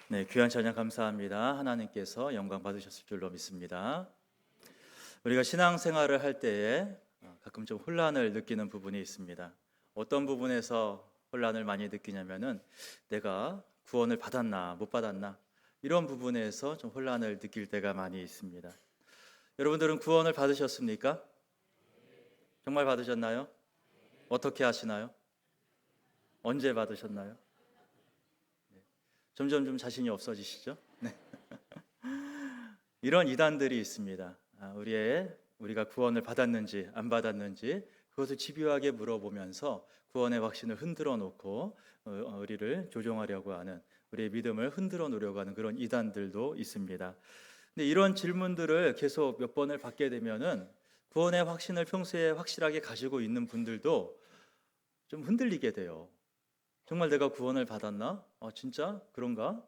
네, 귀한 찬양 감사합니다. 하나님께서 영광 받으셨을 줄로 믿습니다. 우리가 신앙생활을 할 때에 가끔 좀 혼란을 느끼는 부분이 있습니다. 어떤 부분에서 혼란을 많이 느끼냐면은 내가 구원을 받았나 못 받았나 이런 부분에서 좀 혼란을 느낄 때가 많이 있습니다. 여러분들은 구원을 받으셨습니까? 정말 받으셨나요? 어떻게 하시나요? 언제 받으셨나요? 점점 좀 자신이 없어지시죠? 이런 이단들이 있습니다. 우리가 구원을 받았는지 안 받았는지 그것을 집요하게 물어보면서 구원의 확신을 흔들어 놓고 우리를 조종하려고 하는, 우리의 믿음을 흔들어 놓으려고 하는 그런 이단들도 있습니다. 근데 이런 질문들을 계속 몇 번을 받게 되면은 구원의 확신을 평소에 확실하게 가지고 있는 분들도 좀 흔들리게 돼요. 정말 내가 구원을 받았나? 진짜 그런가?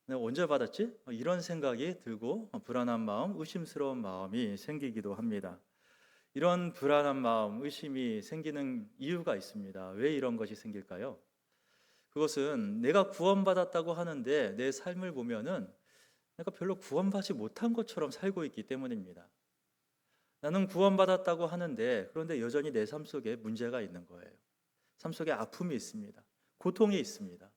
내가 언제 받았지? 이런 생각이 들고 불안한 마음, 의심스러운 마음이 생기기도 합니다. 이런 불안한 마음, 의심이 생기는 이유가 있습니다. 왜 이런 것이 생길까요? 그것은 내가 구원받았다고 하는데 내 삶을 보면은 내가 별로 구원받지 못한 것처럼 살고 있기 때문입니다. 나는 구원받았다고 하는데 그런데 여전히 내 삶 속에 문제가 있는 거예요. 삶 속에 아픔이 있습니다. 고통이 있습니다.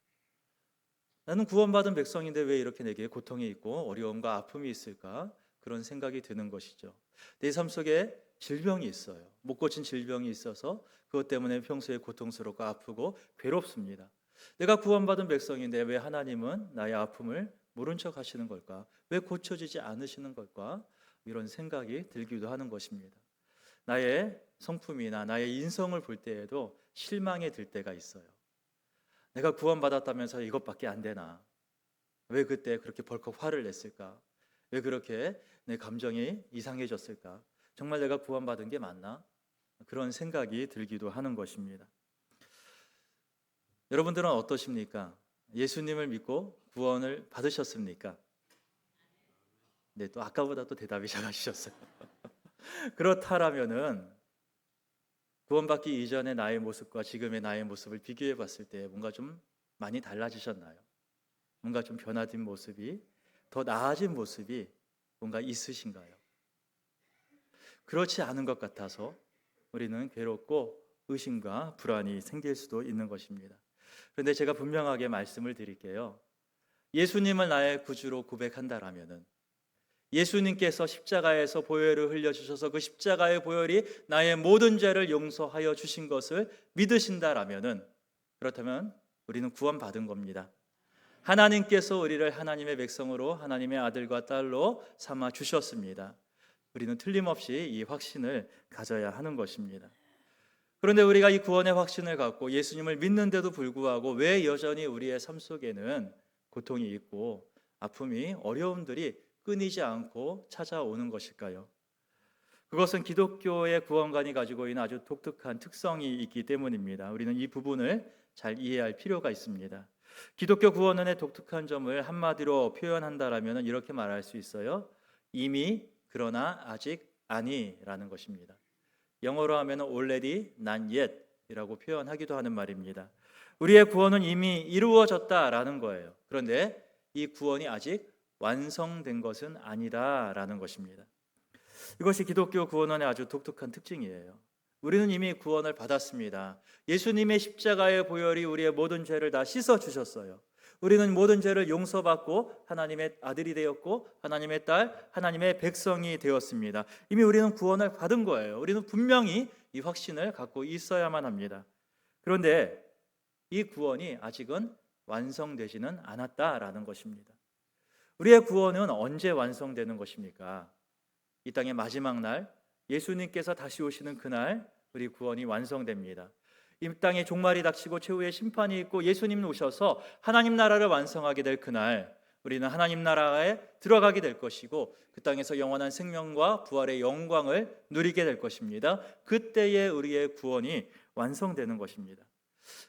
나는 구원받은 백성인데 왜 이렇게 내게 고통이 있고 어려움과 아픔이 있을까? 그런 생각이 드는 것이죠. 내 삶 속에 질병이 있어요. 못 고친 질병이 있어서 그것 때문에 평소에 고통스럽고 아프고 괴롭습니다. 내가 구원받은 백성인데 왜 하나님은 나의 아픔을 모른 척 하시는 걸까? 왜 고쳐지지 않으시는 걸까? 이런 생각이 들기도 하는 것입니다. 나의 성품이나 나의 인성을 볼 때에도 실망이 들 때가 있어요. 내가 구원받았다면서 이것밖에 안 되나? 왜 그때 그렇게 벌컥 화를 냈을까? 왜 그렇게 내 감정이 이상해졌을까? 정말 내가 구원받은 게 맞나? 그런 생각이 들기도 하는 것입니다. 여러분들은 어떠십니까? 예수님을 믿고 구원을 받으셨습니까? 네, 또 아까보다 또 대답이 잘하셨어요. 그렇다라면은 구원받기 이전의 나의 모습과 지금의 나의 모습을 비교해 봤을 때 뭔가 좀 많이 달라지셨나요? 뭔가 좀 변화된 모습이, 더 나아진 모습이 뭔가 있으신가요? 그렇지 않은 것 같아서 우리는 괴롭고 의심과 불안이 생길 수도 있는 것입니다. 그런데 제가 분명하게 말씀을 드릴게요. 예수님을 나의 구주로 고백한다라면은, 예수님께서 십자가에서 보혈을 흘려주셔서 그 십자가의 보혈이 나의 모든 죄를 용서하여 주신 것을 믿으신다라면은, 그렇다면 우리는 구원받은 겁니다. 하나님께서 우리를 하나님의 백성으로, 하나님의 아들과 딸로 삼아 주셨습니다. 우리는 틀림없이 이 확신을 가져야 하는 것입니다. 그런데 우리가 이 구원의 확신을 갖고 예수님을 믿는데도 불구하고 왜 여전히 우리의 삶 속에는 고통이 있고 아픔이, 어려움들이 끊이지 않고 찾아오는 것일까요? 그것은 기독교의 구원관이 가지고 있는 아주 독특한 특성이 있기 때문입니다. 우리는 이 부분을 잘 이해할 필요가 있습니다. 기독교 구원론의 독특한 점을 한마디로 표현한다라면 이렇게 말할 수 있어요. 이미, 그러나 아직 아니라는 것입니다. 영어로 하면 already, not yet 이라고 표현하기도 하는 말입니다. 우리의 구원은 이미 이루어졌다라는 거예요. 그런데 이 구원이 아직 완성된 것은 아니다라는 것입니다. 이것이 기독교 구원론의 아주 독특한 특징이에요. 우리는 이미 구원을 받았습니다. 예수님의 십자가의 보혈이 우리의 모든 죄를 다 씻어 주셨어요. 우리는 모든 죄를 용서받고 하나님의 아들이 되었고 하나님의 딸, 하나님의 백성이 되었습니다. 이미 우리는 구원을 받은 거예요. 우리는 분명히 이 확신을 갖고 있어야만 합니다. 그런데 이 구원이 아직은 완성되지는 않았다라는 것입니다. 우리의 구원은 언제 완성되는 것입니까? 이 땅의 마지막 날, 예수님께서 다시 오시는 그날 우리 구원이 완성됩니다. 이 땅에 종말이 닥치고 최후의 심판이 있고 예수님 오셔서 하나님 나라를 완성하게 될 그날 우리는 하나님 나라에 들어가게 될 것이고 그 땅에서 영원한 생명과 부활의 영광을 누리게 될 것입니다. 그때에 우리의 구원이 완성되는 것입니다.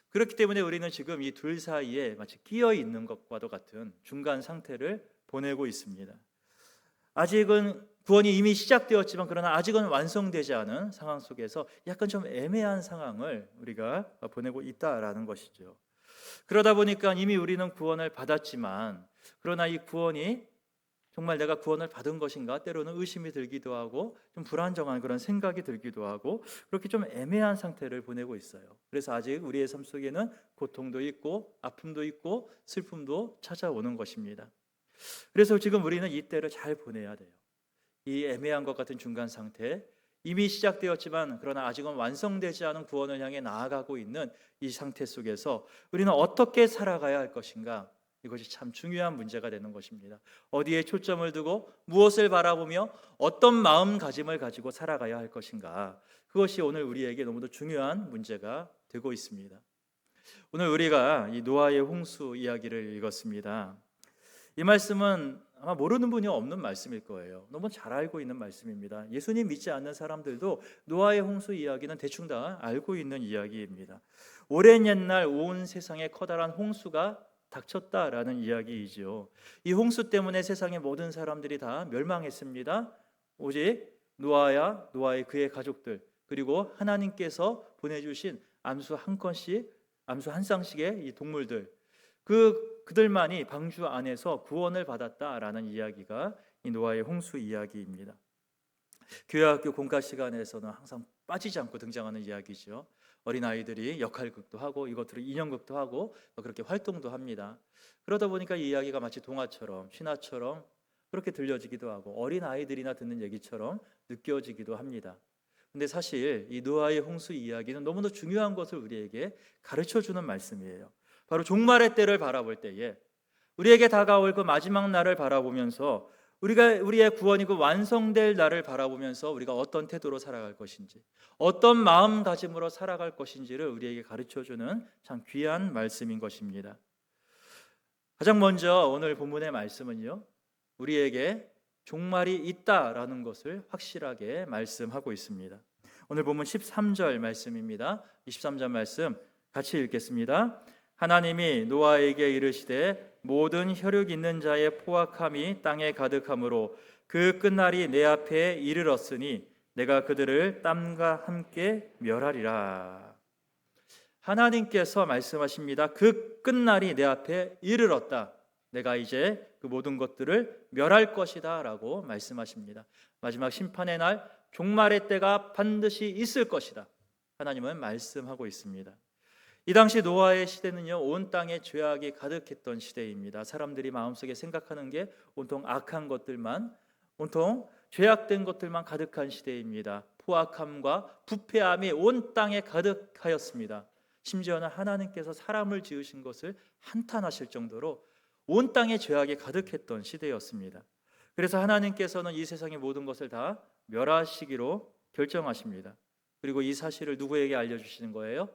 그렇기 때문에 우리는 지금 이 둘 사이에 마치 끼어 있는 것과도 같은 중간 상태를 보내고 있습니다. 아직은 구원이 이미 시작되었지만 그러나 아직은 완성되지 않은 상황 속에서 약간 좀 애매한 상황을 우리가 보내고 있다라는 것이죠. 그러다 보니까 이미 우리는 구원을 받았지만, 그러나 이 구원이 정말 내가 구원을 받은 것인가 때로는 의심이 들기도 하고 좀 불안정한 그런 생각이 들기도 하고 그렇게 좀 애매한 상태를 보내고 있어요. 그래서 아직 우리의 삶 속에는 고통도 있고 아픔도 있고 슬픔도 찾아오는 것입니다. 그래서 지금 우리는 이 때를 잘 보내야 돼요. 이 애매한 것 같은 중간 상태, 이미 시작되었지만 그러나 아직은 완성되지 않은 구원을 향해 나아가고 있는 이 상태 속에서 우리는 어떻게 살아가야 할 것인가, 이것이 참 중요한 문제가 되는 것입니다. 어디에 초점을 두고 무엇을 바라보며 어떤 마음가짐을 가지고 살아가야 할 것인가, 그것이 오늘 우리에게 너무도 중요한 문제가 되고 있습니다. 오늘 우리가 이 노아의 홍수 이야기를 읽었습니다. 이 말씀은 아마 모르는 분이 없는 말씀일 거예요. 너무 잘 알고 있는 말씀입니다. 예수님 믿지 않는 사람들도 노아의 홍수 이야기는 대충 다 알고 있는 이야기입니다. 오랜 옛날 온 세상에 커다란 홍수가 닥쳤다라는 이야기이지요. 이 홍수 때문에 세상의 모든 사람들이 다 멸망했습니다. 오직 노아야 노아의 그의 가족들, 그리고 하나님께서 보내주신 암수 한 건씩, 암수 한 쌍씩의 이 동물들, 그들만이 방주 안에서 구원을 받았다라는 이야기가 이 노아의 홍수 이야기입니다. 교회학교 공과 시간에서는 항상 빠지지 않고 등장하는 이야기죠. 어린아이들이 역할극도 하고 이것들을 인형극도 하고 그렇게 활동도 합니다. 그러다 보니까 이 이야기가 마치 동화처럼 신화처럼 그렇게 들려지기도 하고 어린아이들이나 듣는 얘기처럼 느껴지기도 합니다. 근데 사실 이 노아의 홍수 이야기는 너무도 중요한 것을 우리에게 가르쳐주는 말씀이에요. 바로 종말의 때를 바라볼 때에 우리에게 다가올 그 마지막 날을 바라보면서 우리의 구원이 그 완성될 날을 바라보면서 우리가 어떤 태도로 살아갈 것인지, 어떤 마음가짐으로 살아갈 것인지를 우리에게 가르쳐주는 참 귀한 말씀인 것입니다. 가장 먼저 오늘 본문의 말씀은요, 우리에게 종말이 있다라는 것을 확실하게 말씀하고 있습니다. 오늘 본문 13절 말씀입니다. 23절 말씀 같이 읽겠습니다. 하나님이 노아에게 이르시되 모든 혈육 있는 자의 포악함이 땅에 가득함으로 그 끝날이 내 앞에 이르렀으니 내가 그들을 땀과 함께 멸하리라. 하나님께서 말씀하십니다. 그 끝날이 내 앞에 이르렀다. 내가 이제 그 모든 것들을 멸할 것이다 라고 말씀하십니다. 마지막 심판의 날, 종말의 때가 반드시 있을 것이다. 하나님은 말씀하고 있습니다. 이 당시 노아의 시대는요, 온 땅에 죄악이 가득했던 시대입니다. 사람들이 마음속에 생각하는 게 온통 악한 것들만, 온통 죄악된 것들만 가득한 시대입니다. 포악함과 부패함이 온 땅에 가득하였습니다. 심지어는 하나님께서 사람을 지으신 것을 한탄하실 정도로 온 땅에 죄악이 가득했던 시대였습니다. 그래서 하나님께서는 이 세상의 모든 것을 다 멸하시기로 결정하십니다. 그리고 이 사실을 누구에게 알려주시는 거예요?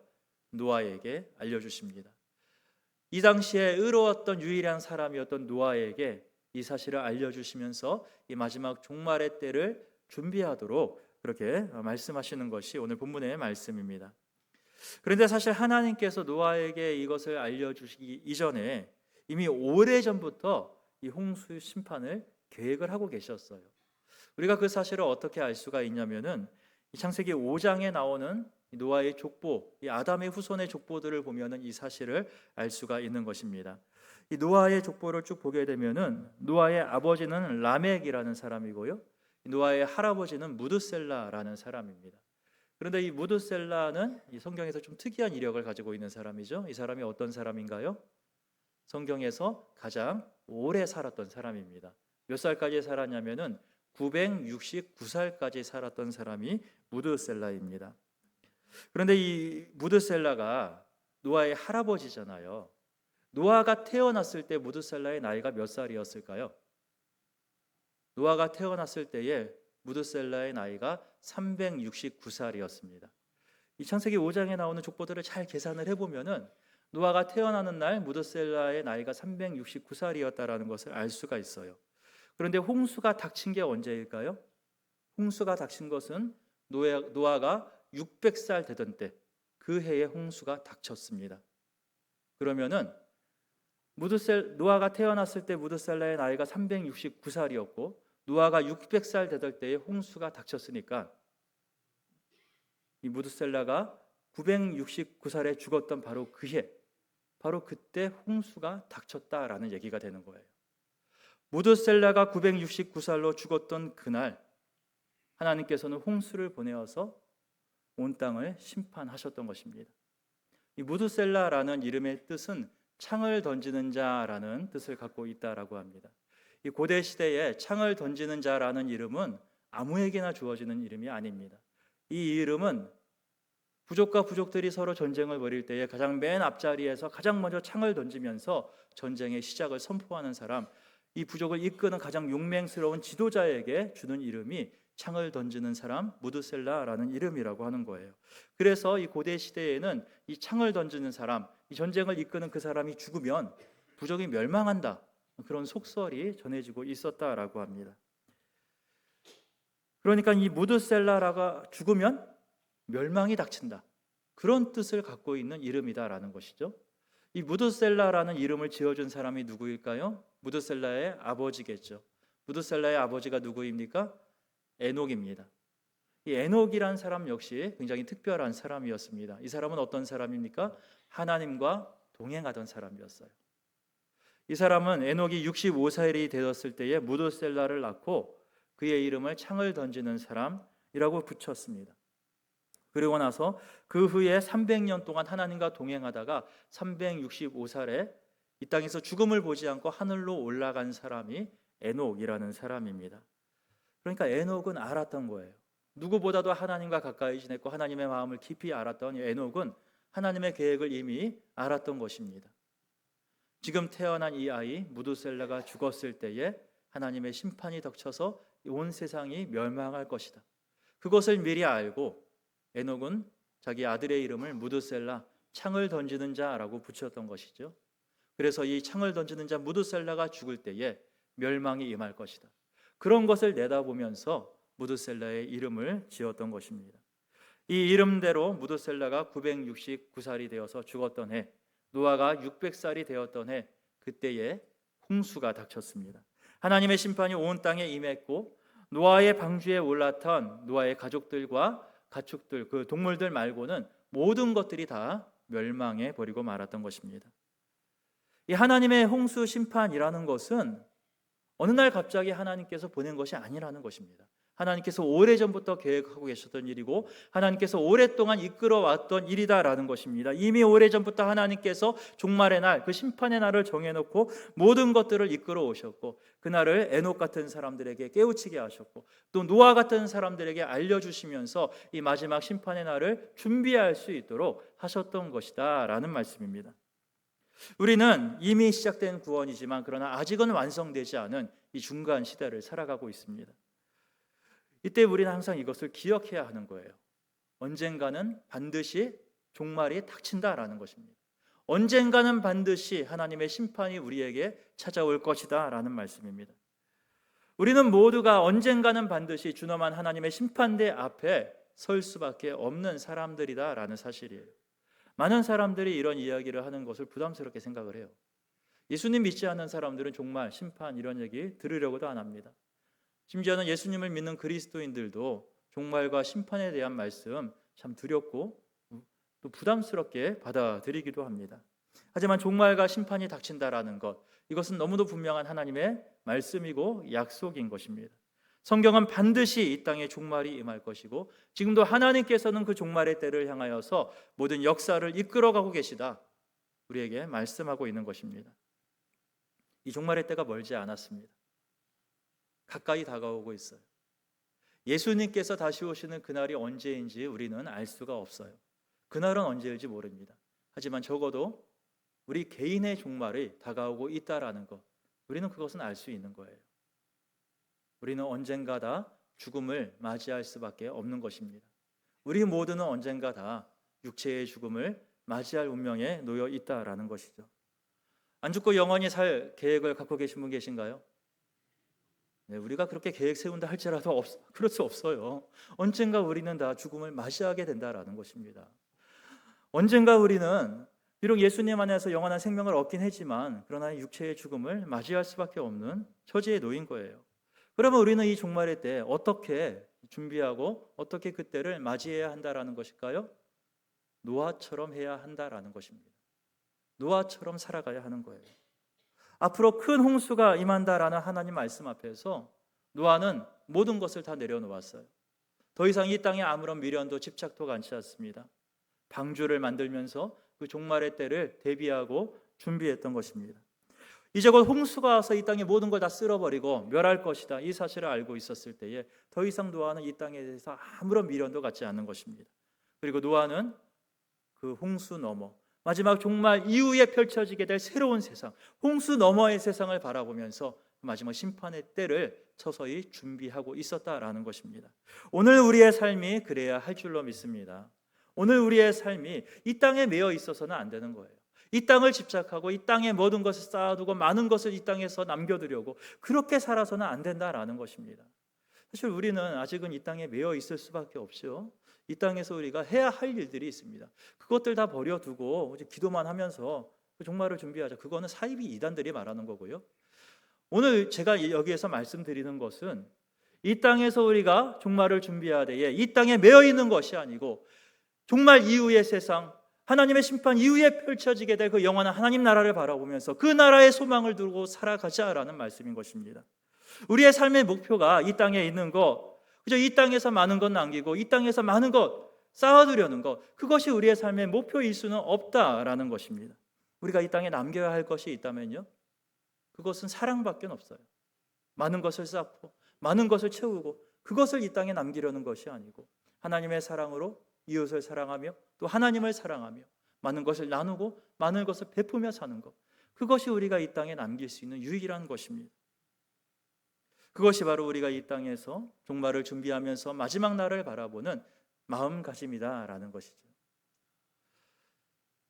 노아에게 알려주십니다. 이 당시에 의로웠던 유일한 사람이었던 노아에게 이 사실을 알려주시면서 이 마지막 종말의 때를 준비하도록 그렇게 말씀하시는 것이 오늘 본문의 말씀입니다. 그런데 사실 하나님께서 노아에게 이것을 알려주시기 이전에 이미 오래전부터 이 홍수 심판을 계획을 하고 계셨어요. 우리가 그 사실을 어떻게 알 수가 있냐면은 이 창세기 5장에 나오는 노아의 족보, 이 아담의 후손의 족보들을 보면은 이 사실을 알 수가 있는 것입니다. 이 노아의 족보를 쭉 보게 되면은 노아의 아버지는 라멕이라는 사람이고요, 노아의 할아버지는 무드셀라라는 사람입니다. 그런데 이 무드셀라는 이 성경에서 좀 특이한 이력을 가지고 있는 사람이죠. 이 사람이 어떤 사람인가요? 성경에서 가장 오래 살았던 사람입니다. 몇 살까지 살았냐면은 969살까지 살았던 사람이 무드셀라입니다. 그런데 이 무드셀라가 노아의 할아버지잖아요. 노아가 태어났을 때 무드셀라의 나이가 몇 살이었을까요? 노아가 태어났을 때에 무드셀라의 나이가 369살이었습니다. 이 창세기 5장에 나오는 족보들을 잘 계산을 해보면은 노아가 태어나는 날 무드셀라의 나이가 369살이었다라는 것을 알 수가 있어요. 그런데 홍수가 닥친 게 언제일까요? 홍수가 닥친 것은 노아가 600살 되던 때, 그 해에 홍수가 닥쳤습니다. 그러면은 노아가 태어났을 때 무드셀라의 나이가 369살이었고 노아가 600살 되던 때에 홍수가 닥쳤으니까 이 무드셀라가 969살에 죽었던 바로 그 해, 바로 그때 홍수가 닥쳤다라는 얘기가 되는 거예요. 무드셀라가 969살로 죽었던 그날 하나님께서는 홍수를 보내어서 온 땅을 심판하셨던 것입니다. 이 무드셀라라는 이름의 뜻은 창을 던지는 자라는 뜻을 갖고 있다라고 합니다. 이 고대 시대에 창을 던지는 자라는 이름은 아무에게나 주어지는 이름이 아닙니다. 이 이름은 부족과 부족들이 서로 전쟁을 벌일 때에 가장 맨 앞자리에서 가장 먼저 창을 던지면서 전쟁의 시작을 선포하는 사람, 이 부족을 이끄는 가장 용맹스러운 지도자에게 주는 이름이 창을 던지는 사람, 무드셀라라는 이름이라고 하는 거예요. 그래서 이 고대 시대에는 이 창을 던지는 사람, 이 전쟁을 이끄는 그 사람이 죽으면 부족이 멸망한다, 그런 속설이 전해지고 있었다라고 합니다. 그러니까 이 무드셀라가 죽으면 멸망이 닥친다, 그런 뜻을 갖고 있는 이름이다라는 것이죠. 이 무드셀라라는 이름을 지어준 사람이 누구일까요? 무드셀라의 아버지겠죠. 무드셀라의 아버지가 누구입니까? 에녹입니다. 이 에녹이란 사람 역시 굉장히 특별한 사람이었습니다. 이 사람은 어떤 사람입니까? 하나님과 동행하던 사람이었어요. 이 사람은 에녹이 65살이 되었을 때에 무드셀라를 낳고 그의 이름을 창을 던지는 사람이라고 붙였습니다. 그리고 나서 그 후에 300년 동안 하나님과 동행하다가 365살에 이 땅에서 죽음을 보지 않고 하늘로 올라간 사람이 에녹이라는 사람입니다. 그러니까 에녹은 알았던 거예요. 누구보다도 하나님과 가까이 지냈고 하나님의 마음을 깊이 알았던 에녹은 하나님의 계획을 이미 알았던 것입니다. 지금 태어난 이 아이 무드셀라가 죽었을 때에 하나님의 심판이 닥쳐서 온 세상이 멸망할 것이다, 그것을 미리 알고 에녹은 자기 아들의 이름을 무드셀라, 창을 던지는 자라고 붙였던 것이죠. 그래서 이 창을 던지는 자 무드셀라가 죽을 때에 멸망이 임할 것이다, 그런 것을 내다보면서 무드셀라의 이름을 지었던 것입니다. 이 이름대로 무드셀라가 969살이 되어서 죽었던 해, 노아가 600살이 되었던 해, 그때에 홍수가 닥쳤습니다. 하나님의 심판이 온 땅에 임했고 노아의 방주에 올랐던 노아의 가족들과 가축들, 그 동물들 말고는 모든 것들이 다 멸망해 버리고 말았던 것입니다. 이 하나님의 홍수 심판이라는 것은 어느 날 갑자기 하나님께서 보낸 것이 아니라는 것입니다. 하나님께서 오래전부터 계획하고 계셨던 일이고 하나님께서 오랫동안 이끌어왔던 일이다라는 것입니다. 이미 오래전부터 하나님께서 종말의 날, 그 심판의 날을 정해놓고 모든 것들을 이끌어 오셨고 그날을 에녹 같은 사람들에게 깨우치게 하셨고 또 노아 같은 사람들에게 알려주시면서 이 마지막 심판의 날을 준비할 수 있도록 하셨던 것이다 라는 말씀입니다. 우리는 이미 시작된 구원이지만 그러나 아직은 완성되지 않은 이 중간 시대를 살아가고 있습니다. 이때 우리는 항상 이것을 기억해야 하는 거예요. 언젠가는 반드시 종말이 닥친다라는 것입니다. 언젠가는 반드시 하나님의 심판이 우리에게 찾아올 것이다 라는 말씀입니다. 우리는 모두가 언젠가는 반드시 준엄한 하나님의 심판대 앞에 설 수밖에 없는 사람들이다 라는 사실이에요. 많은 사람들이 이런 이야기를 하는 것을 부담스럽게 생각을 해요. 예수님 믿지 않는 사람들은 정말 심판 이런 얘기 들으려고도 안 합니다. 심지어는 예수님을 믿는 그리스도인들도 종말과 심판에 대한 말씀 참 두렵고 또 부담스럽게 받아들이기도 합니다. 하지만 종말과 심판이 닥친다라는 것, 이것은 너무도 분명한 하나님의 말씀이고 약속인 것입니다. 성경은 반드시 이 땅에 종말이 임할 것이고 지금도 하나님께서는 그 종말의 때를 향하여서 모든 역사를 이끌어가고 계시다, 우리에게 말씀하고 있는 것입니다. 이 종말의 때가 멀지 않았습니다. 가까이 다가오고 있어요. 예수님께서 다시 오시는 그날이 언제인지 우리는 알 수가 없어요. 그날은 언제일지 모릅니다. 하지만 적어도 우리 개인의 종말이 다가오고 있다라는 것, 우리는 그것은 알 수 있는 거예요. 우리는 언젠가 다 죽음을 맞이할 수밖에 없는 것입니다. 우리 모두는 언젠가 다 육체의 죽음을 맞이할 운명에 놓여 있다라는 것이죠. 안 죽고 영원히 살 계획을 갖고 계신 분 계신가요? 네, 우리가 그렇게 계획 세운다 할지라도 그럴 수 없어요. 언젠가 우리는 다 죽음을 맞이하게 된다라는 것입니다. 언젠가 우리는 비록 예수님 안에서 영원한 생명을 얻긴 했지만 그러나 육체의 죽음을 맞이할 수밖에 없는 처지에 놓인 거예요. 그러면 우리는 이 종말의 때 어떻게 준비하고 어떻게 그때를 맞이해야 한다라는 것일까요? 노아처럼 해야 한다라는 것입니다. 노아처럼 살아가야 하는 거예요. 앞으로 큰 홍수가 임한다라는 하나님 말씀 앞에서 노아는 모든 것을 다 내려놓았어요. 더 이상 이 땅에 아무런 미련도 집착도 갖지 않습니다. 방주를 만들면서 그 종말의 때를 대비하고 준비했던 것입니다. 이제 곧 홍수가 와서 이 땅의 모든 걸 다 쓸어버리고 멸할 것이다, 이 사실을 알고 있었을 때에 더 이상 노아는 이 땅에 대해서 아무런 미련도 갖지 않는 것입니다. 그리고 노아는 그 홍수 너머, 마지막 종말 이후에 펼쳐지게 될 새로운 세상, 홍수 너머의 세상을 바라보면서 마지막 심판의 때를 서서히 준비하고 있었다라는 것입니다. 오늘 우리의 삶이 그래야 할 줄로 믿습니다. 오늘 우리의 삶이 이 땅에 매여 있어서는 안 되는 거예요. 이 땅을 집착하고 이 땅에 모든 것을 쌓아두고 많은 것을 이 땅에서 남겨두려고 그렇게 살아서는 안 된다라는 것입니다. 사실 우리는 아직은 이 땅에 매여 있을 수밖에 없죠. 이 땅에서 우리가 해야 할 일들이 있습니다. 그것들 다 버려두고 기도만 하면서 종말을 준비하자, 그거는 사이비 이단들이 말하는 거고요. 오늘 제가 여기에서 말씀드리는 것은 이 땅에서 우리가 종말을 준비해야 돼, 이 땅에 매여 있는 것이 아니고 종말 이후의 세상, 하나님의 심판 이후에 펼쳐지게 될 그 영원한 하나님 나라를 바라보면서 그 나라의 소망을 두고 살아가자라는 말씀인 것입니다. 우리의 삶의 목표가 이 땅에 있는 것, 그저 이 땅에서 많은 것 남기고 이 땅에서 많은 것 쌓아두려는 것, 그것이 우리의 삶의 목표일 수는 없다라는 것입니다. 우리가 이 땅에 남겨야 할 것이 있다면요, 그것은 사랑밖에 없어요. 많은 것을 쌓고 많은 것을 채우고 그것을 이 땅에 남기려는 것이 아니고 하나님의 사랑으로 이웃을 사랑하며 또 하나님을 사랑하며 많은 것을 나누고 많은 것을 베푸며 사는 것, 그것이 우리가 이 땅에 남길 수 있는 유일한 것입니다. 그것이 바로 우리가 이 땅에서 종말을 준비하면서 마지막 날을 바라보는 마음가짐이다라는 것이죠.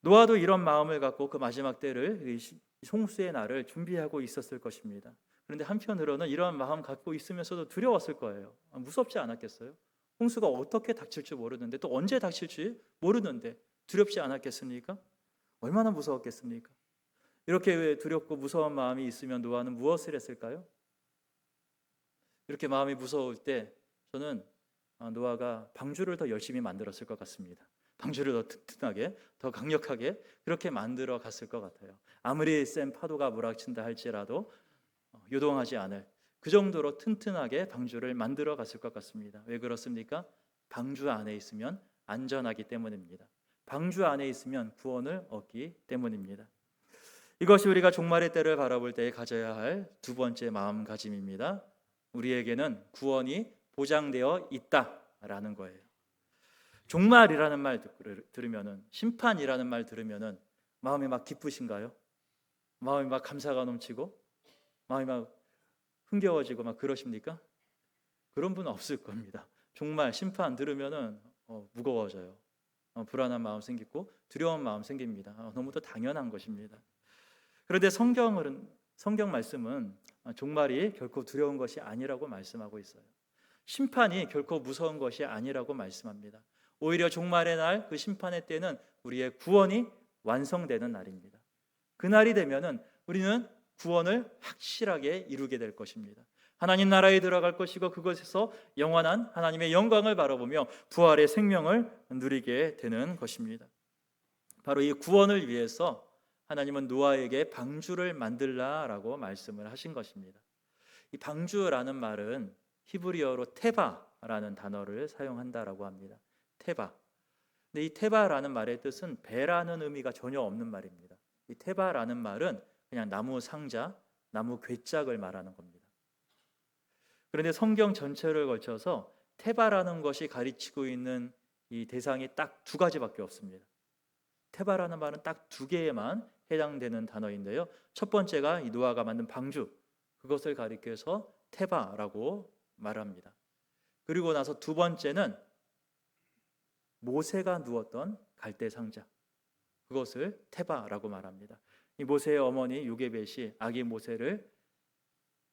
노아도 이런 마음을 갖고 그 마지막 때를, 홍수의 날을 준비하고 있었을 것입니다. 그런데 한편으로는 이러한 마음 갖고 있으면서도 두려웠을 거예요. 무섭지 않았겠어요? 홍수가 어떻게 닥칠지 모르는데, 또 언제 닥칠지 모르는데 두렵지 않았겠습니까? 얼마나 무서웠겠습니까? 이렇게 두렵고 무서운 마음이 있으면 노아는 무엇을 했을까요? 이렇게 마음이 무서울 때 저는 노아가 방주를 더 열심히 만들었을 것 같습니다. 방주를 더 튼튼하게, 더 강력하게 그렇게 만들어 갔을 것 같아요. 아무리 센 파도가 몰아친다 할지라도 요동하지 않을 그 정도로 튼튼하게 방주를 만들어 갔을 것 같습니다. 왜 그렇습니까? 방주 안에 있으면 안전하기 때문입니다. 방주 안에 있으면 구원을 얻기 때문입니다. 이것이 우리가 종말의 때를 바라볼 때 가져야 할 두 번째 마음가짐입니다. 우리에게는 구원이 보장되어 있다라는 거예요. 종말이라는 말 들으면은, 심판이라는 말 들으면은 마음이 막 기쁘신가요? 마음이 막 감사가 넘치고 마음이 막 흥겨워지고 막 그러십니까? 그런 분은 없을 겁니다. 종말, 심판 들으면은 무거워져요. 불안한 마음 생기고 두려운 마음 생깁니다. 너무도 당연한 것입니다. 그런데 성경 말씀은 종말이 결코 두려운 것이 아니라고 말씀하고 있어요. 심판이 결코 무서운 것이 아니라고 말씀합니다. 오히려 종말의 날, 그 심판의 때는 우리의 구원이 완성되는 날입니다. 그 날이 되면은 우리는 구원을 확실하게 이루게 될 것입니다. 하나님 나라에 들어갈 것이고 그것에서 영원한 하나님의 영광을 바라보며 부활의 생명을 누리게 되는 것입니다. 바로 이 구원을 위해서 하나님은 노아에게 방주를 만들라라고 말씀을 하신 것입니다. 이 방주라는 말은 히브리어로 테바라는 단어를 사용한다라고 합니다. 테바. 근데 이 테바라는 말의 뜻은 배라는 의미가 전혀 없는 말입니다. 이 테바라는 말은 그냥 나무 상자, 나무 괴짝을 말하는 겁니다. 그런데 성경 전체를 걸쳐서 테바라는 것이 가리키고 있는 이 대상이 딱 두 가지밖에 없습니다. 테바라는 말은 딱 두 개에만 해당되는 단어인데요. 첫 번째가 이 노아가 만든 방주, 그것을 가리켜서 테바라고 말합니다. 그리고 나서 두 번째는 모세가 누웠던 갈대 상자, 그것을 테바라고 말합니다. 이 모세의 어머니 요게벳이 아기 모세를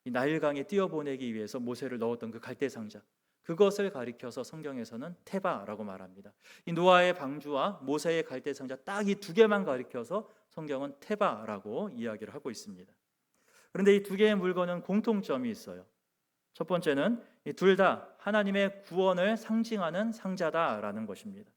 이 나일강에 띄어보내기 위해서 모세를 넣었던 그 갈대 상자, 그것을 가리켜서 성경에서는 테바라고 말합니다. 이 노아의 방주와 모세의 갈대 상자 딱 이 두 개만 가리켜서 성경은 테바라고 이야기를 하고 있습니다. 그런데 이 두 개의 물건은 공통점이 있어요. 첫 번째는 이 둘 다 하나님의 구원을 상징하는 상자다라는 것입니다.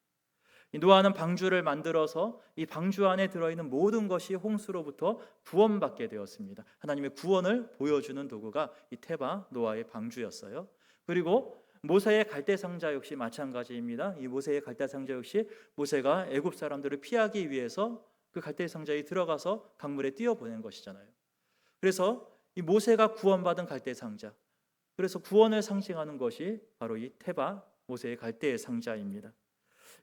이 노아는 방주를 만들어서 이 방주 안에 들어있는 모든 것이 홍수로부터 구원받게 되었습니다. 하나님의 구원을 보여주는 도구가 이 테바 노아의 방주였어요. 그리고 모세의 갈대 상자 역시 마찬가지입니다. 이 모세의 갈대 상자 역시 모세가 애굽 사람들을 피하기 위해서 그 갈대 상자에 들어가서 강물에 뛰어보낸 것이잖아요. 그래서 이 모세가 구원받은 갈대 상자, 그래서 구원을 상징하는 것이 바로 이 테바 모세의 갈대 상자입니다.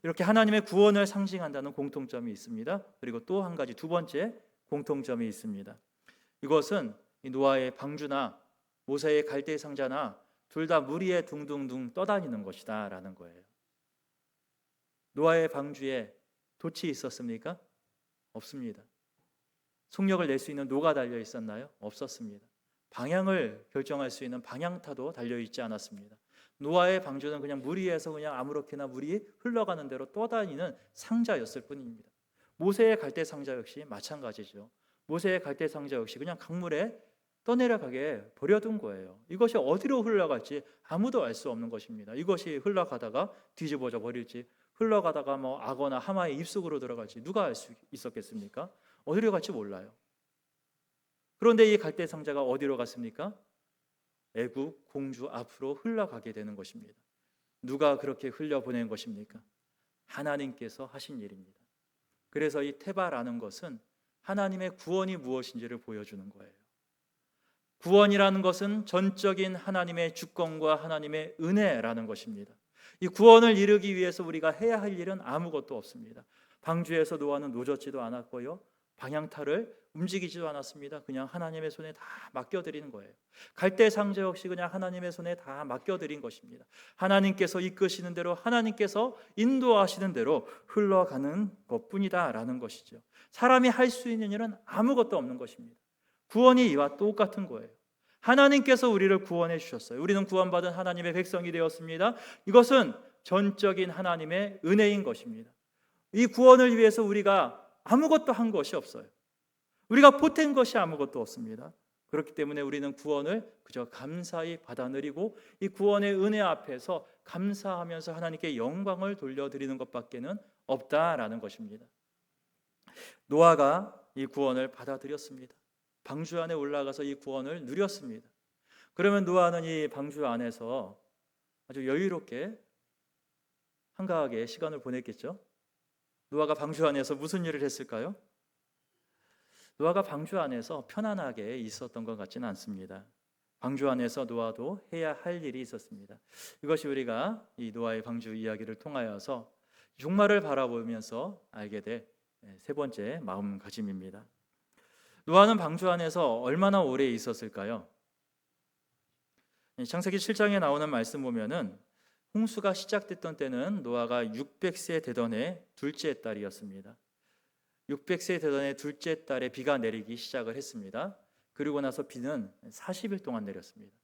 이렇게 하나님의 구원을 상징한다는 공통점이 있습니다. 그리고 또 한 가지 두 번째 공통점이 있습니다. 이것은 이 노아의 방주나 모세의 갈대 상자나 둘 다 물 위에 둥둥둥 떠다니는 것이다 라는 거예요. 노아의 방주에 돛이 있었습니까? 없습니다. 속력을 낼 수 있는 노가 달려 있었나요? 없었습니다. 방향을 결정할 수 있는 방향타도 달려 있지 않았습니다. 노아의 방주는 그냥 물 위에서 그냥 아무렇게나 물이 흘러가는 대로 떠다니는 상자였을 뿐입니다. 모세의 갈대 상자 역시 마찬가지죠. 모세의 갈대 상자 역시 그냥 강물에 떠내려가게 버려둔 거예요. 이것이 어디로 흘러갈지 아무도 알 수 없는 것입니다. 이것이 흘러가다가 뒤집어져 버릴지, 흘러가다가 악어나 하마의 입속으로 들어갈지 누가 알 수 있었겠습니까? 어디로 갈지 몰라요. 그런데 이 갈대 상자가 어디로 갔습니까? 애굽 공주 앞으로 흘러가게 되는 것입니다. 누가 그렇게 흘려보낸 것입니까? 하나님께서 하신 일입니다. 그래서 이 테바라는 것은 하나님의 구원이 무엇인지를 보여주는 거예요. 구원이라는 것은 전적인 하나님의 주권과 하나님의 은혜라는 것입니다. 이 구원을 이루기 위해서 우리가 해야 할 일은 아무것도 없습니다. 방주에서 노아는 노젓지도 않았고요, 방향타를 움직이지도 않았습니다. 그냥 하나님의 손에 다 맡겨드리는 거예요. 갈대 상자 역시 그냥 하나님의 손에 다 맡겨드린 것입니다. 하나님께서 이끄시는 대로, 하나님께서 인도하시는 대로 흘러가는 것뿐이다 라는 것이죠. 사람이 할 수 있는 일은 아무것도 없는 것입니다. 구원이 이와 똑같은 거예요. 하나님께서 우리를 구원해 주셨어요. 우리는 구원받은 하나님의 백성이 되었습니다. 이것은 전적인 하나님의 은혜인 것입니다. 이 구원을 위해서 우리가 아무것도 한 것이 없어요. 우리가 보탠 것이 아무것도 없습니다. 그렇기 때문에 우리는 구원을 그저 감사히 받아들이고 이 구원의 은혜 앞에서 감사하면서 하나님께 영광을 돌려드리는 것밖에는 없다라는 것입니다. 노아가 이 구원을 받아들였습니다. 방주 안에 올라가서 이 구원을 누렸습니다. 그러면 노아는 이 방주 안에서 아주 여유롭게 한가하게 시간을 보냈겠죠. 노아가 방주 안에서 무슨 일을 했을까요? 노아가 방주 안에서 편안하게 있었던 것 같지는 않습니다. 방주 안에서 노아도 해야 할 일이 있었습니다. 이것이 우리가 이 노아의 방주 이야기를 통하여서 종말을 바라보면서 알게 될 세 번째 마음가짐입니다. 노아는 방주 안에서 얼마나 오래 있었을까요? 창세기 7장에 나오는 말씀 보면은 홍수가 시작됐던 때는 노아가 600세 되던 해 둘째 달이었습니다. 600세 되던 해 둘째 달에 비가 내리기 시작을 했습니다. 그리고 나서 비는 40일 동안 내렸습니다.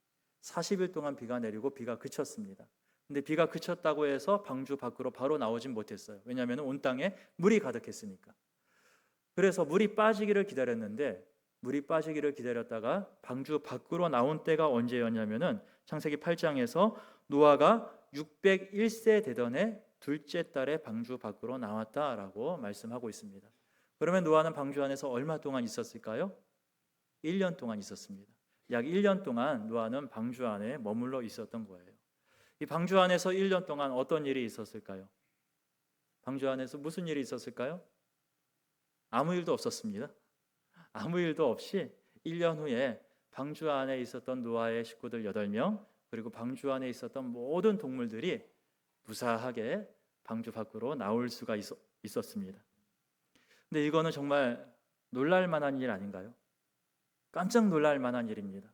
40일 동안 비가 내리고 비가 그쳤습니다. 근데 비가 그쳤다고 해서 방주 밖으로 바로 나오진 못했어요. 왜냐하면 온 땅에 물이 가득했으니까. 그래서 물이 빠지기를 기다렸는데, 물이 빠지기를 기다렸다가 방주 밖으로 나온 때가 언제였냐면은 창세기 8장에서 노아가 601세 되던 해 둘째 달에 방주 밖으로 나왔다라고 말씀하고 있습니다. 그러면 노아는 방주 안에서 얼마 동안 있었을까요? 1년 동안 있었습니다. 약 1년 동안 노아는 방주 안에 머물러 있었던 거예요. 이 방주 안에서 1년 동안 어떤 일이 있었을까요? 방주 안에서 무슨 일이 있었을까요? 아무 일도 없었습니다. 아무 일도 없이 1년 후에 방주 안에 있었던 노아의 식구들 8명, 그리고 방주 안에 있었던 모든 동물들이 무사하게 방주 밖으로 나올 수가 있었습니다. 근데 이거는 정말 놀랄 만한 일 아닌가요? 깜짝 놀랄 만한 일입니다.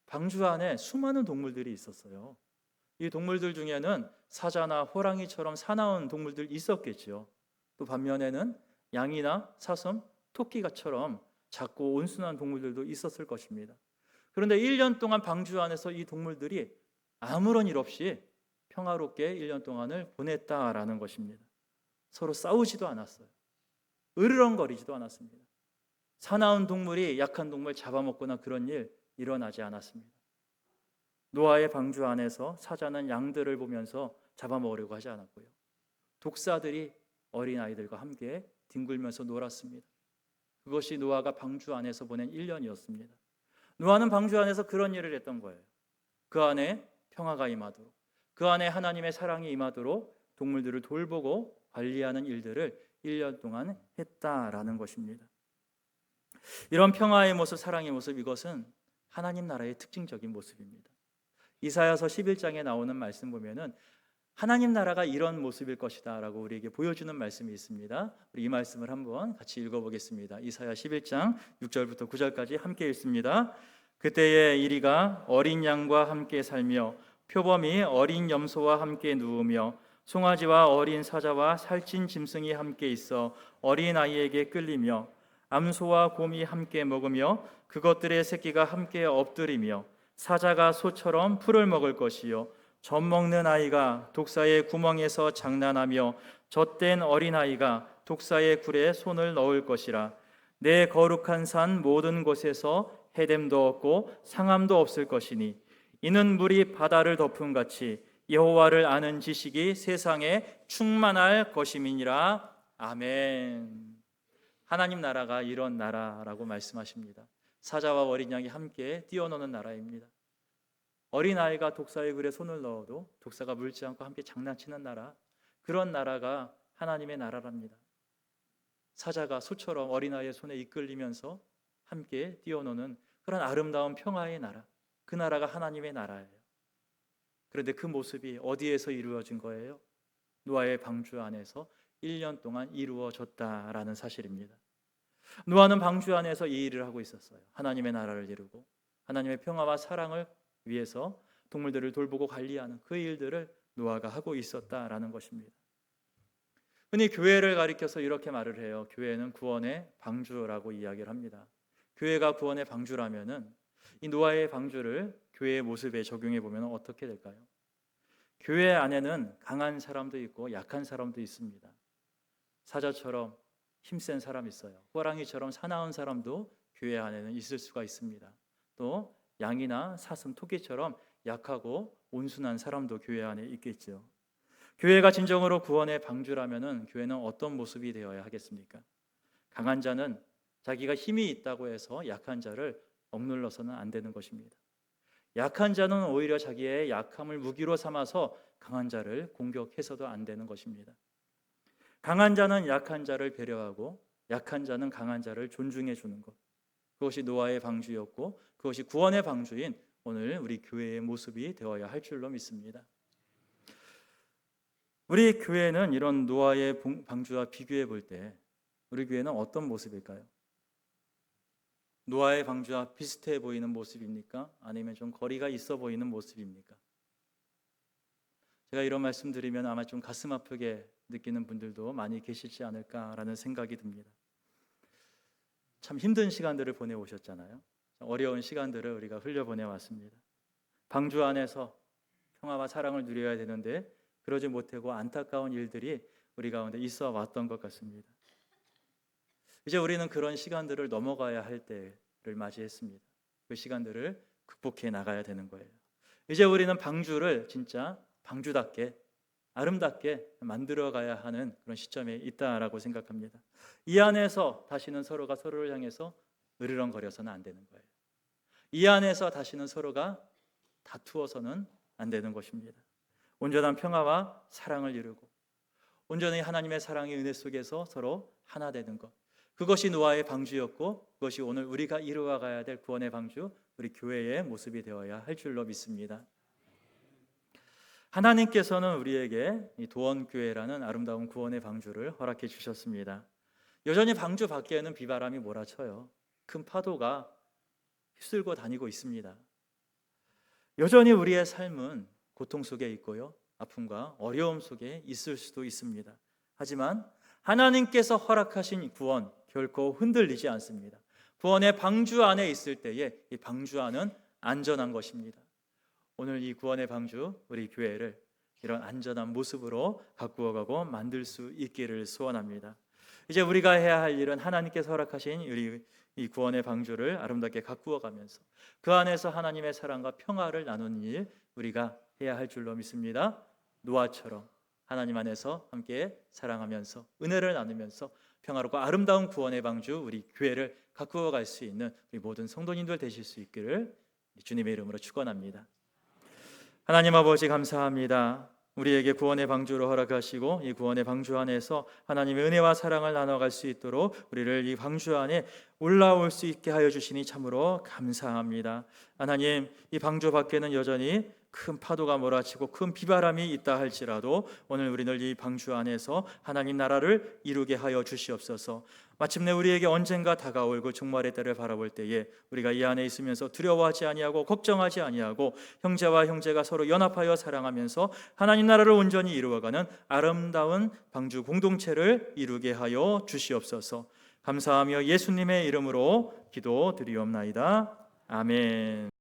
방주 안에 수많은 동물들이 있었어요. 이 동물들 중에는 사자나 호랑이처럼 사나운 동물들 있었겠죠. 또 반면에는 양이나 사슴, 토끼가처럼 작고 온순한 동물들도 있었을 것입니다. 그런데 1년 동안 방주 안에서 이 동물들이 아무런 일 없이 평화롭게 1년 동안을 보냈다라는 것입니다. 서로 싸우지도 않았어요. 으르렁거리지도 않았습니다. 사나운 동물이 약한 동물 잡아먹거나 그런 일 일어나지 않았습니다. 노아의 방주 안에서 사자는 양들을 보면서 잡아먹으려고 하지 않았고요. 독사들이 어린아이들과 함께 뒹굴면서 놀았습니다. 그것이 노아가 방주 안에서 보낸 1년이었습니다. 노아는 방주 안에서 그런 일을 했던 거예요. 그 안에 평화가 임하도록, 그 안에 하나님의 사랑이 임하도록 동물들을 돌보고 관리하는 일들을 1년 동안 했다라는 것입니다. 이런 평화의 모습, 사랑의 모습, 이것은 하나님 나라의 특징적인 모습입니다. 이사야서 11장에 나오는 말씀 보면은 하나님 나라가 이런 모습일 것이다 라고 우리에게 보여주는 말씀이 있습니다. 우리 이 말씀을 한번 같이 읽어보겠습니다. 이사야 11장 6절부터 9절까지 함께 읽습니다. 그때에 이리가 어린 양과 함께 살며 표범이 어린 염소와 함께 누우며 송아지와 어린 사자와 살찐 짐승이 함께 있어 어린 아이에게 끌리며 암소와 곰이 함께 먹으며 그것들의 새끼가 함께 엎드리며 사자가 소처럼 풀을 먹을 것이요 젖 먹는 아이가 독사의 구멍에서 장난하며 젖된 어린아이가 독사의 굴에 손을 넣을 것이라. 내 거룩한 산 모든 곳에서 해됨도 없고 상함도 없을 것이니 이는 물이 바다를 덮음 같이 여호와를 아는 지식이 세상에 충만할 것임이니라. 아멘. 하나님 나라가 이런 나라라고 말씀하십니다. 사자와 어린 양이 함께 뛰어노는 나라입니다. 어린아이가 독사의 굴에 손을 넣어도 독사가 물지 않고 함께 장난치는 나라, 그런 나라가 하나님의 나라랍니다. 사자가 소처럼 어린아이의 손에 이끌리면서 함께 뛰어노는 그런 아름다운 평화의 나라, 그 나라가 하나님의 나라예요. 그런데 그 모습이 어디에서 이루어진 거예요? 노아의 방주 안에서 1년 동안 이루어졌다라는 사실입니다. 노아는 방주 안에서 이 일을 하고 있었어요. 하나님의 나라를 이루고 하나님의 평화와 사랑을 위해서 동물들을 돌보고 관리하는 그 일들을 노아가 하고 있었다라는 것입니다. 흔히 교회를 가리켜서 이렇게 말을 해요. 교회는 구원의 방주라고 이야기를 합니다. 교회가 구원의 방주라면은 이 노아의 방주를 교회의 모습에 적용해 보면 어떻게 될까요? 교회 안에는 강한 사람도 있고 약한 사람도 있습니다. 사자처럼 힘센 사람 있어요. 호랑이처럼 사나운 사람도 교회 안에는 있을 수가 있습니다. 또 양이나 사슴, 토끼처럼 약하고 온순한 사람도 교회 안에 있겠죠. 교회가 진정으로 구원의 방주라면은 교회는 어떤 모습이 되어야 하겠습니까? 강한 자는 자기가 힘이 있다고 해서 약한 자를 억눌러서는 안 되는 것입니다. 약한 자는 오히려 자기의 약함을 무기로 삼아서 강한 자를 공격해서도 안 되는 것입니다. 강한 자는 약한 자를 배려하고 약한 자는 강한 자를 존중해 주는 것, 그것이 노아의 방주였고 그것이 구원의 방주인 오늘 우리 교회의 모습이 되어야 할 줄로 믿습니다. 우리 교회는 이런 노아의 방주와 비교해 볼 때 우리 교회는 어떤 모습일까요? 노아의 방주와 비슷해 보이는 모습입니까? 아니면 좀 거리가 있어 보이는 모습입니까? 제가 이런 말씀 드리면 아마 좀 가슴 아프게 느끼는 분들도 많이 계시지 않을까라는 생각이 듭니다. 참 힘든 시간들을 보내오셨잖아요. 어려운 시간들을 우리가 흘려보내왔습니다. 방주 안에서 평화와 사랑을 누려야 되는데 그러지 못하고 안타까운 일들이 우리 가운데 있어 왔던 것 같습니다. 이제 우리는 그런 시간들을 넘어가야 할 때를 맞이했습니다. 그 시간들을 극복해 나가야 되는 거예요. 이제 우리는 방주를 진짜 방주답게 아름답게 만들어가야 하는 그런 시점에 있다라고 생각합니다. 이 안에서 다시는 서로가 서로를 향해서 으르렁거려서는 안 되는 거예요. 이 안에서 다시는 서로가 다투어서는 안 되는 것입니다. 온전한 평화와 사랑을 이루고 온전히 하나님의 사랑의 은혜 속에서 서로 하나 되는 것, 그것이 노아의 방주였고 그것이 오늘 우리가 이루어가야 될 구원의 방주, 우리 교회의 모습이 되어야 할 줄로 믿습니다. 하나님께서는 우리에게 이 도원교회라는 아름다운 구원의 방주를 허락해 주셨습니다. 여전히 방주 밖에는 비바람이 몰아쳐요. 큰 파도가 휩쓸고 다니고 있습니다. 여전히 우리의 삶은 고통 속에 있고요, 아픔과 어려움 속에 있을 수도 있습니다. 하지만 하나님께서 허락하신 구원 결코 흔들리지 않습니다. 구원의 방주 안에 있을 때에 이 방주 안은 안전한 것입니다. 오늘 이 구원의 방주, 우리 교회를 이런 안전한 모습으로 가꾸어가고 만들 수 있기를 소원합니다. 이제 우리가 해야 할 일은 하나님께서 허락하신 우리 이 구원의 방주를 아름답게 가꾸어가면서 그 안에서 하나님의 사랑과 평화를 나누는 일, 우리가 해야 할 줄로 믿습니다. 노아처럼 하나님 안에서 함께 사랑하면서 은혜를 나누면서 평화롭고 아름다운 구원의 방주 우리 교회를 가꾸어 갈 수 있는 우리 모든 성도님들 되실 수 있기를 주님의 이름으로 축원합니다. 하나님 아버지 감사합니다. 우리에게 구원의 방주로 허락하시고 이 구원의 방주 안에서 하나님의 은혜와 사랑을 나눠갈 수 있도록 우리를 이 방주 안에 올라올 수 있게 하여 주시니 참으로 감사합니다. 하나님, 이 방주 밖에는 여전히 큰 파도가 몰아치고 큰 비바람이 있다 할지라도 오늘 우리는 이 방주 안에서 하나님 나라를 이루게 하여 주시옵소서. 마침내 우리에게 언젠가 다가올 그 종말의 때를 바라볼 때에 우리가 이 안에 있으면서 두려워하지 아니하고 걱정하지 아니하고 형제와 형제가 서로 연합하여 사랑하면서 하나님 나라를 온전히 이루어가는 아름다운 방주 공동체를 이루게 하여 주시옵소서. 감사하며 예수님의 이름으로 기도드리옵나이다. 아멘.